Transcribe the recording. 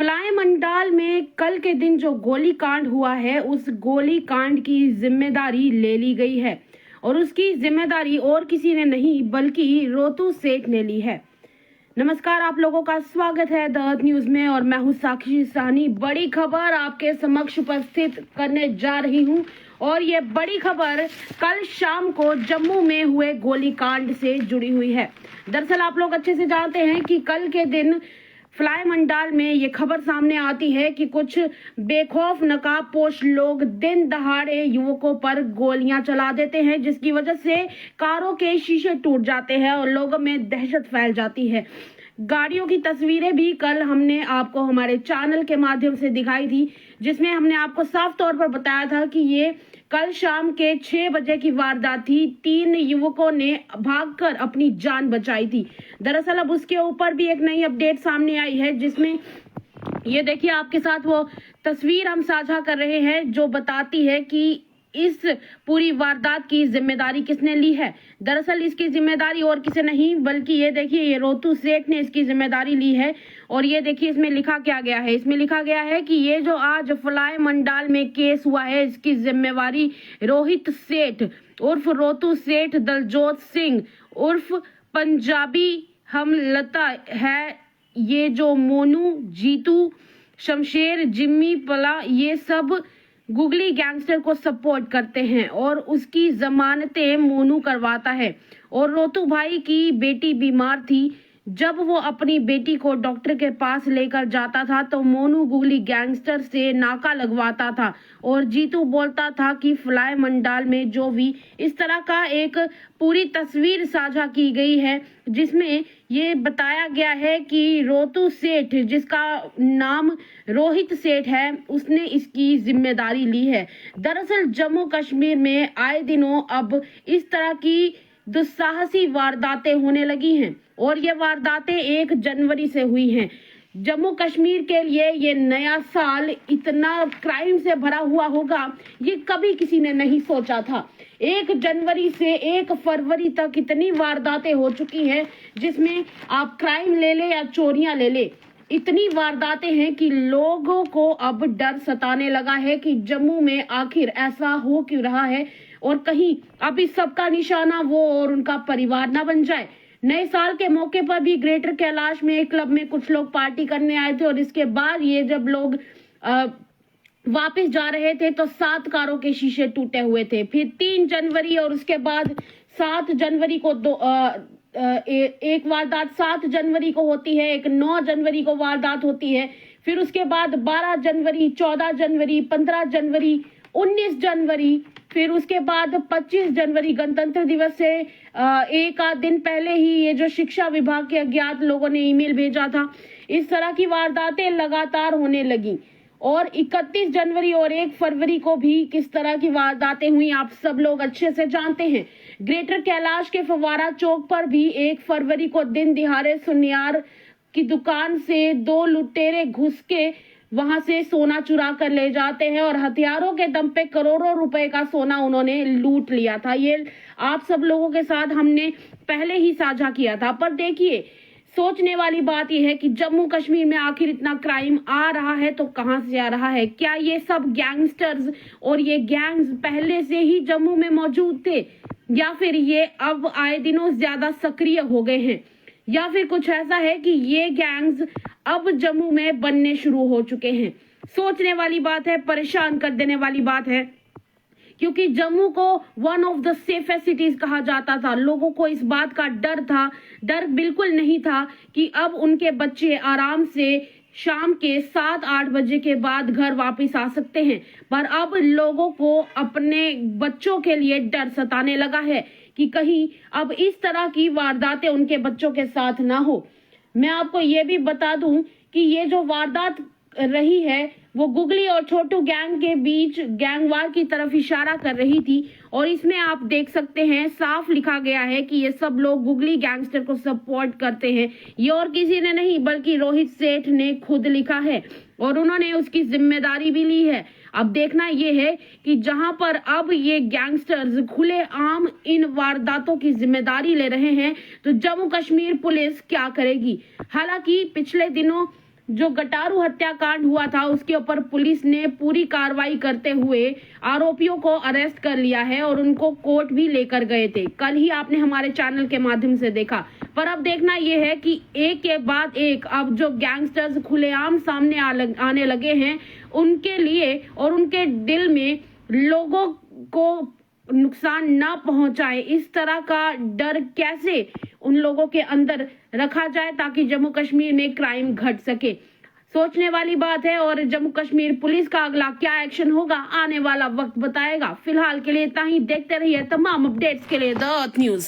Fly Mandal में कल के दिन जो गोलीकांड हुआ है, उस गोलीकांड की जिम्मेदारी ले ली गई है और उसकी जिम्मेदारी और किसी ने नहीं बल्कि रोतू सेठ ने ली है। नमस्कार, आप लोगों का स्वागत है द अर्थ न्यूज में और मैं हूं साक्षी साहनी। बड़ी खबर आपके समक्ष उपस्थित करने जा रही हूं और ये बड़ी खबर कल शाम को जम्मू में हुए गोलीकांड से जुड़ी हुई है। दरअसल आप लोग अच्छे से जानते हैं कि कल के दिन फ्लाई मंडाल में ये खबर सामने आती है कि कुछ बेखौफ नकाबपोश लोग दिन दहाड़े युवकों पर गोलियां चला देते हैं, जिसकी वजह से कारों के शीशे टूट जाते हैं और लोगों में दहशत फैल जाती है। गाड़ियों की तस्वीरें भी कल हमने आपको हमारे चैनल के माध्यम से दिखाई थी, जिसमें हमने आपको साफ तौर पर बताया था कि ये कल शाम के 6 बजे की वारदात थी। 3 युवकों ने भागकर अपनी जान बचाई थी। दरअसल अब उसके ऊपर भी एक नई अपडेट सामने आई है, जिसमें ये देखिए आपके साथ वो तस्वीर हम साझा कर रहे हैं जो बताती है कि इस पूरी वारदात की जिम्मेदारी किसने ली है। दरअसल इसकी जिम्मेदारी और किसी नहीं बल्कि ये देखिए ये रोतू सेठ ने इसकी जिम्मेदारी ली है। और ये देखिए इसमें लिखा क्या गया है। इसमें लिखा गया है कि ये जो आज फ्लाई मंडाल में केस हुआ है, इसकी जिम्मेवारी रोहित सेठ उर्फ रोतू सेठ, दलजोत सिंह उर्फ पंजाबी हमलता है। ये जो मोनू, जीतू, शमशेर, जिम्मी, पला, ये सब गुगली गैंगस्टर को सपोर्ट करते हैं और उसकी जमानतें मोनू करवाता है। और रोतू भाई की बेटी बीमार थी। जब वो अपनी बेटी को डॉक्टर के पास लेकर जाता था तो मोनू गुगली गैंगस्टर से नाका लगवाता था और जीतू बोलता था कि फ्लाई मंडाल में जो भी इस तरह का एक पूरी तस्वीर साझा की गई है, जिसमें ये बताया गया है कि रोतू सेठ, जिसका नाम रोहित सेठ है, उसने इसकी जिम्मेदारी ली है। दरअसल जम्मू कश्मीर में आए दिनों अब इस तरह की दुस्साहसी वारदातें होने लगी हैं और ये वारदातें 1 जनवरी से हुई हैं। जम्मू कश्मीर के लिए ये नया साल इतना क्राइम से भरा हुआ होगा, ये कभी किसी ने नहीं सोचा था। 1 जनवरी से 1 फरवरी तक इतनी वारदातें हो चुकी हैं, जिसमें आप क्राइम ले ले या चोरियां ले ले, इतनी वारदातें हैं कि लोगों को अब डर सताने लगा है कि जम्मू में आखिर ऐसा हो क्यों रहा है और कहीं अब इस सबका निशाना वो और उनका परिवार ना बन जाए। नए साल के मौके पर भी ग्रेटर कैलाश में एक क्लब में कुछ लोग पार्टी करने आए थे और इसके बाद ये जब लोग वापस जा रहे थे तो 7 कारों के शीशे टूटे हुए थे। फिर 3 जनवरी और उसके बाद 7 जनवरी को एक वारदात 7 जनवरी को होती है, एक 9 जनवरी को वारदात होती है। फिर उसके बाद 12 जनवरी, 14 जनवरी, 15 जनवरी, 19 जनवरी, फिर उसके बाद 25 जनवरी गणतंत्र दिवस से एक आध दिन पहले ही ये जो शिक्षा विभाग के अज्ञात लोगों ने ईमेल भेजा था, इस तरह की वारदातें लगातार होने लगी। और 31 जनवरी और 1 फरवरी को भी किस तरह की वारदातें हुई आप सब लोग अच्छे से जानते हैं। ग्रेटर कैलाश के फवारा चौक पर भी 1 फरवरी को दिन दिहाड़े सुनियार की दुकान से 2 लुटेरे घुस के वहां से सोना चुरा कर ले जाते हैं और हथियारों के दम पे करोड़ों रुपए का सोना उन्होंने लूट लिया था। ये आप सब लोगों के साथ हमने पहले ही साझा किया था। पर देखिए, सोचने वाली बात यह है कि जम्मू कश्मीर में आखिर इतना क्राइम आ रहा है तो कहां से आ रहा है? क्या ये सब गैंगस्टर्स और ये गैंग्स पहले से ही जम्मू में मौजूद थे या फिर ये अब आए दिनों ज्यादा सक्रिय हो गए हैं, या फिर कुछ ऐसा है कि ये गैंग्स अब जम्मू में बनने शुरू हो चुके हैं? सोचने वाली बात है, परेशान कर देने वाली बात है, क्योंकि जम्मू को one of the safest cities कहा जाता था। लोगों को इस बात का डर बिल्कुल नहीं था कि अब उनके बच्चे आराम से शाम के 7-8 बजे के बाद घर वापस आ सकते हैं। पर अब लोगों को अपने बच्चों के लिए डर सताने लगा है कि कहीं अब इस तरह की वारदातें उनके बच्चों के साथ ना हो। मैं आपको ये भी बता दूं कि ये जो वारदात रही है वो गुगली और छोटू गैंग के बीच गैंगवार की तरफ इशारा कर रही थी और इसमें आप देख सकते हैं साफ लिखा गया है कि ये सब लोग गुगली गैंगस्टर को सपोर्ट करते हैं। ये और किसी ने नहीं बल्कि रोहित सेठ ने खुद लिखा है और उन्होंने उसकी जिम्मेदारी भी ली है। अब देखना ये है कि जहां पर अब ये गैंगस्टर्स खुलेआम इन वारदातों की जिम्मेदारी ले रहे हैं तो जम्मू कश्मीर पुलिस क्या करेगी। हालांकि पिछले दिनों जो गटारू हत्याकांड हुआ था उसके ऊपर पुलिस ने पूरी कार्रवाई करते हुए आरोपियों को अरेस्ट कर लिया है और उनको कोर्ट भी लेकर गए थे। कल ही आपने हमारे चैनल के माध्यम से देखा, पर अब देखना यह है कि एक के बाद एक अब जो गैंगस्टर्स खुलेआम सामने आने लगे हैं, उनके लिए और उनके दिल में लोगों को नुकसान ना पहुंचाए, इस तरह का डर कैसे उन लोगों के अंदर रखा जाए ताकि जम्मू कश्मीर में क्राइम घट सके। सोचने वाली बात है और जम्मू कश्मीर पुलिस का अगला क्या एक्शन होगा आने वाला वक्त बताएगा। फिलहाल के लिए इतना ही। देखते रहिए तमाम अपडेट्स के लिए द अर्थ न्यूज।